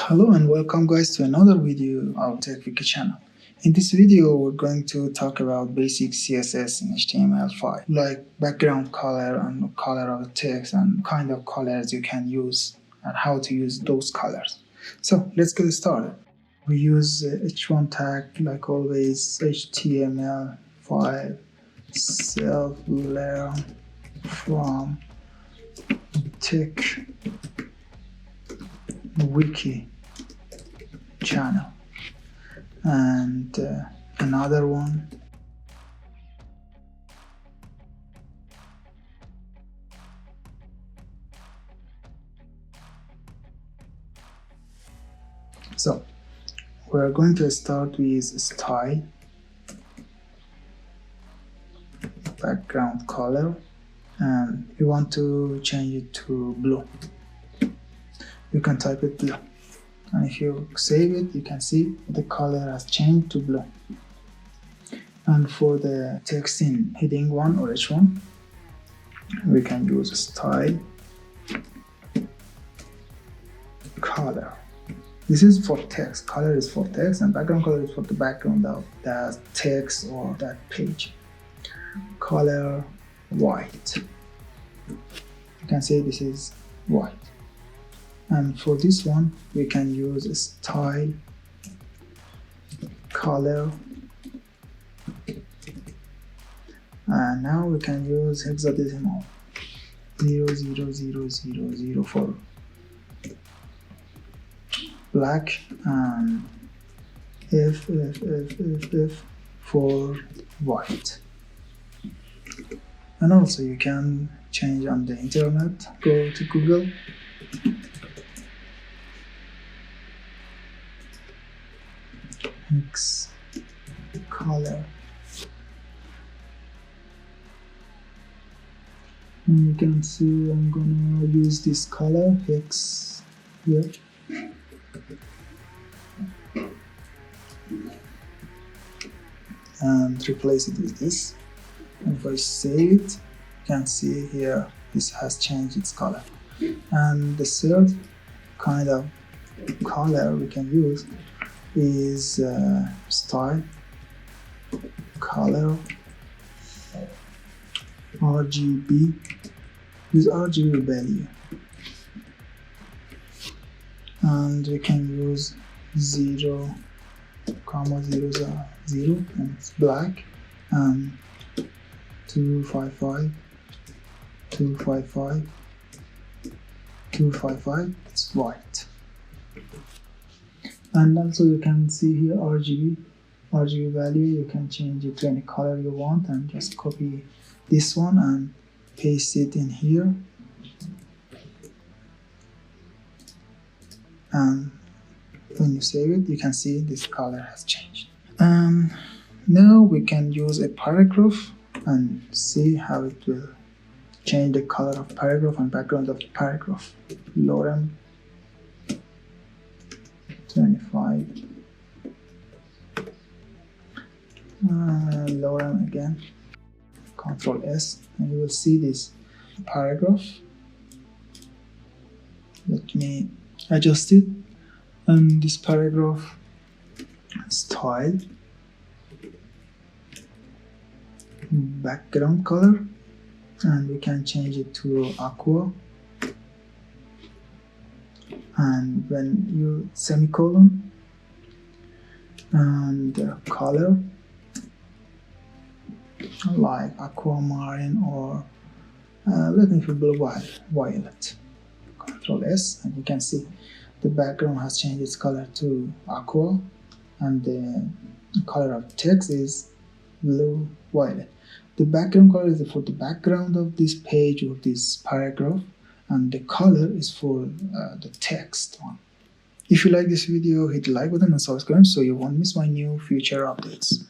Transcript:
Hello and welcome guys to another video of TechWiki channel. In this video we're going to talk about basic CSS in HTML5 like background color and color of text and kind of colors you can use and how to use those colors. So let's get started. We use h1 tag like always, HTML5 self-learn from TechWiki channel, and another one so we're going to start with style, background color, and we want to change it to blue. You can type it blue, and if you save it you can see the color has changed to blue. And for the text in heading 1 or h1 we can use style color. This is for text, color is for text, and background color is for the background of that text or that page. Color white, you can say this is white. And for this one we can use style color, and now we can use hexadecimal 00000 for black and F for white. And also you can change on the internet, go to Google, hex color, and you can see I'm gonna use this color hex here, and replace it with this. And if I save it, you can see here this has changed its color. And the third kind of color we can use is style color RGB. Use RGB value, and we can use 0, 0, and it's black, and 255, 255, 255, it's white. And also you can see here RGB value, you can change it to any color you want, and just copy this one and paste it in here, and when you save it you can see this color has changed. Now we can use a paragraph and see how it will change the color of paragraph and background of the paragraph. Lorem 25, lorem again, Ctrl S, and you will see this paragraph. Let me adjust it, and this paragraph style, background color, and we can change it to aqua, and when you semicolon, and color like aquamarine, or let me put blue violet. Ctrl S, and you can see the background has changed its color to aqua, and the color of text is blue violet. The background color is for the background of this page or this paragraph, and the color is for the text one. If you like this video, hit the like button and subscribe so you won't miss my new future updates.